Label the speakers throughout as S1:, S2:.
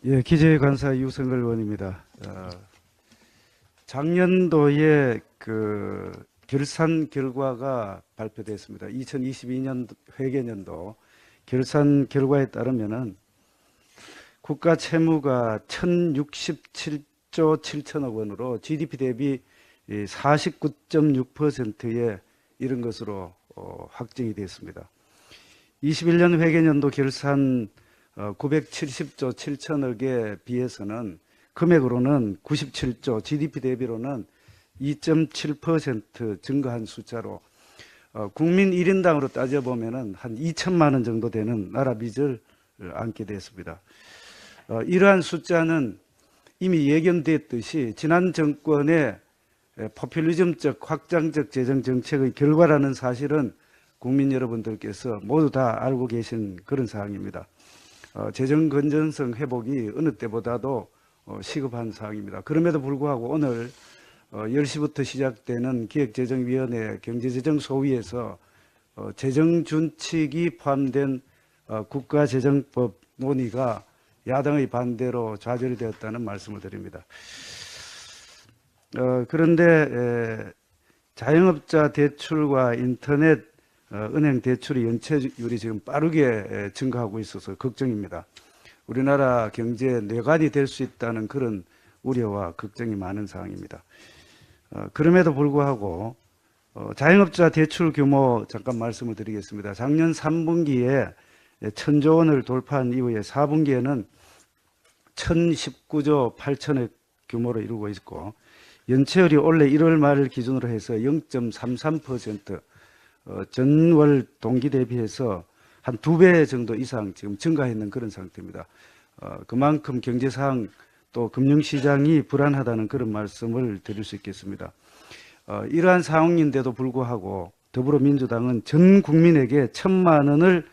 S1: 예, 기재위 간사 유성걸 의원입니다. 작년도에 그 결산 결과가 발표됐습니다. 2022년 회계년도 결산 결과에 따르면은 국가 채무가 1,067조 7천억 원으로 GDP 대비 49.6%에 이른 것으로 확정이 됐습니다. 21년 회계년도 결산 970조 7천억에 비해서는 금액으로는 97조, GDP 대비로는 2.7% 증가한 숫자로 국민 1인당으로 따져보면 한 2천만 원 정도 되는 나라 빚을 안게 됐습니다. 이러한 숫자는 이미 예견됐듯이 지난 정권의 포퓰리즘적 확장적 재정 정책의 결과라는 사실은 국민 여러분들께서 모두 다 알고 계신 그런 사항입니다. 재정 건전성 회복이 어느 때보다도 시급한 사항입니다. 그럼에도 불구하고 오늘 10시부터 시작되는 기획재정위원회 경제재정소위에서 재정준칙이 포함된 국가재정법 논의가 야당의 반대로 좌절이 되었다는 말씀을 드립니다. 그런데 자영업자 대출과 인터넷 은행 대출의 연체율이 지금 빠르게 증가하고 있어서 걱정입니다. 우리나라 경제의 뇌관이 될 수 있다는 그런 우려와 걱정이 많은 상황입니다. 그럼에도 불구하고 자영업자 대출 규모 잠깐 말씀을 드리겠습니다. 작년 3분기에 1,000조 원을 돌파한 이후에 4분기에는 1,019조 8천억 규모로 이루고 있고 연체율이 올해 1월 말 기준으로 해서 0.33%, 전월 동기 대비해서 한 2배 정도 이상 지금 증가했는 그런 상태입니다. 그만큼 경제 상황 또 금융시장이 불안하다는 그런 말씀을 드릴 수 있겠습니다. 이러한 상황인데도 불구하고 더불어민주당은 전 국민에게 1,000만 원을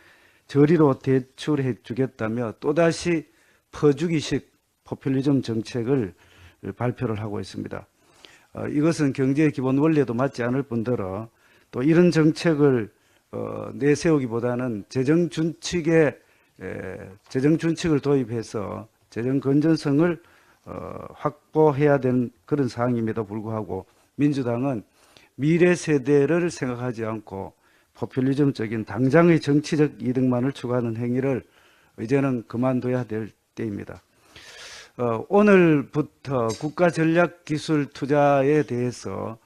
S1: 저리로 대출해 주겠다며 또다시 퍼주기식 포퓰리즘 정책을 발표를 하고 있습니다. 이것은 경제의 기본 원리에도 맞지 않을 뿐더러 또 이런 정책을 내세우기보다는 재정준칙을 도입해서 재정 건전성을 확보해야 되는 그런 상황임에도 불구하고 민주당은 미래 세대를 생각하지 않고 포퓰리즘적인 당장의 정치적 이득만을 추구하는 행위를 이제는 그만둬야 될 때입니다. 오늘부터 국가전략기술 투자에 대해서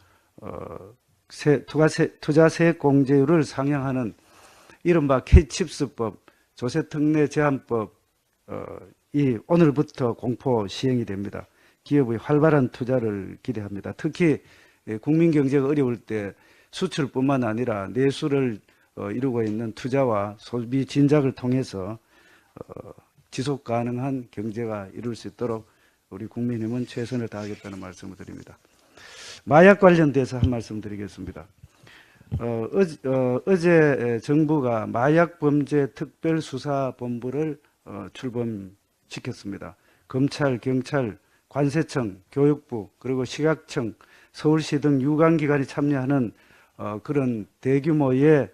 S1: 투자세액 공제율을 상향하는 이른바 K칩스법, 조세특례 제한법이 오늘부터 공포 시행이 됩니다. 기업의 활발한 투자를 기대합니다. 특히 국민 경제가 어려울 때 수출뿐만 아니라 내수를 이루고 있는 투자와 소비 진작을 통해서 지속 가능한 경제가 이룰 수 있도록 우리 국민의힘은 최선을 다하겠다는 말씀을 드립니다. 마약 관련돼서 한 말씀 드리겠습니다. 어제 정부가 마약범죄특별수사본부를 출범시켰습니다. 검찰, 경찰, 관세청, 교육부, 그리고 식약청, 서울시 등 유관기관이 참여하는 그런 대규모의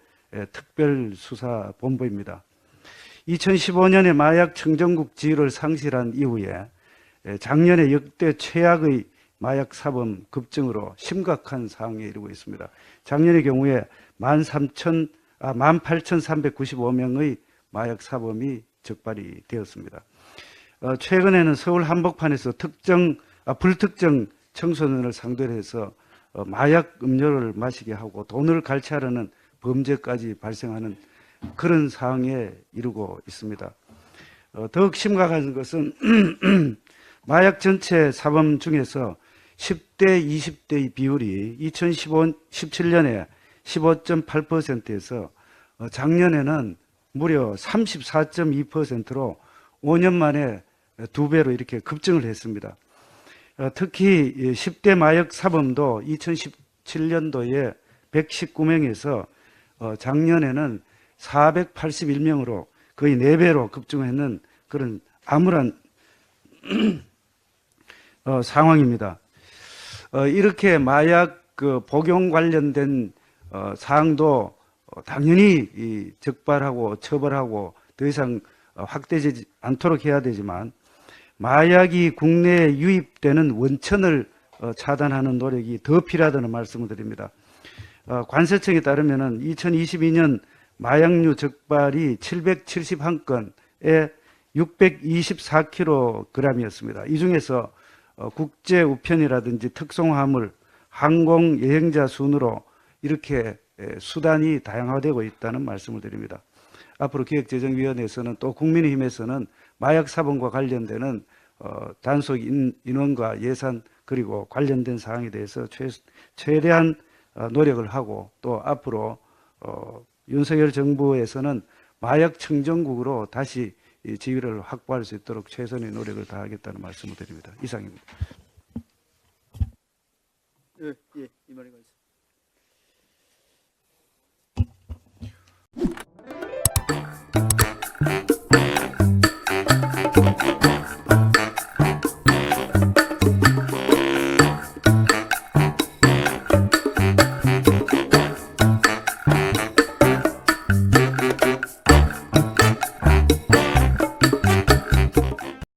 S1: 특별수사본부입니다. 2015년에 마약 청정국 지위를 상실한 이후에 작년에 역대 최악의 마약 사범 급증으로 심각한 상황에 이르고 있습니다. 작년의 경우에 18,395명의 마약 사범이 적발이 되었습니다. 최근에는 서울 한복판에서 불특정 청소년을 상대로 해서 마약 음료를 마시게 하고 돈을 갈취하려는 범죄까지 발생하는 그런 상황에 이르고 있습니다. 더욱 심각한 것은 마약 전체 사범 중에서 10대, 20대의 비율이 2017년에 15.8%에서 작년에는 무려 34.2%로 5년 만에 2배로 이렇게 급증을 했습니다. 특히 10대 마약 사범도 2017년도에 119명에서 작년에는 481명으로 거의 4배로 급증했는 그런 암울한 상황입니다. 이렇게 마약 복용 관련된 사항도 당연히 적발하고 처벌하고 더 이상 확대되지 않도록 해야 되지만 마약이 국내에 유입되는 원천을 차단하는 노력이 더 필요하다는 말씀을 드립니다. 관세청에 따르면은 2022년 마약류 적발이 771건에 624kg이었습니다. 이 중에서 국제 우편이라든지 특송화물, 항공 여행자 순으로 이렇게 수단이 다양화되고 있다는 말씀을 드립니다. 앞으로 기획재정위원회에서는 또 국민의힘에서는 마약 사범과 관련되는 단속 인원과 예산 그리고 관련된 사항에 대해서 최대한 노력을 하고 또 앞으로 윤석열 정부에서는 마약 청정국으로 다시 지위를 확보할 수 있도록 최선의 노력을 다하겠다는 말씀을 드립니다. 이상입니다.